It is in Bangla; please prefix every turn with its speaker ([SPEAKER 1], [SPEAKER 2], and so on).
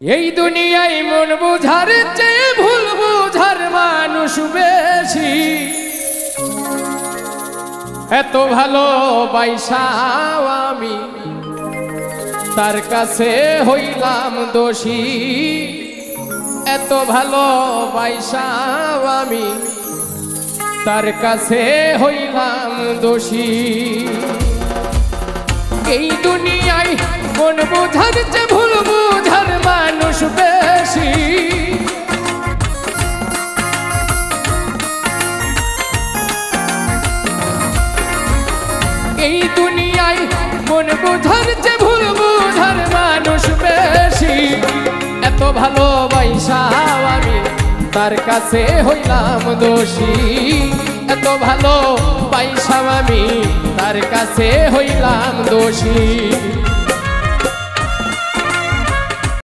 [SPEAKER 1] এই দুনিয়ায় মন বুঝার চেয়ে ভুল বুঝার মানুষ বেশি। এত ভালোবাসাও আমি তার কাছে হইলাম দোষী। এত ভালোবাসাও আমি তার কাছে হইলাম দোষী। এই দুনিয়ায় মন বুঝার চেয়ে ভুল বুঝার মানুষ বেশি। এই দুনিয়ায় মন বুঝার চেয়ে ভুল বুঝার মানুষ বেশি। এত ভালোবাসাও আমি তার কাছে হইলাম দোষী। এত ভালোবাসাও আমি তার কাছে হইলাম দোষী।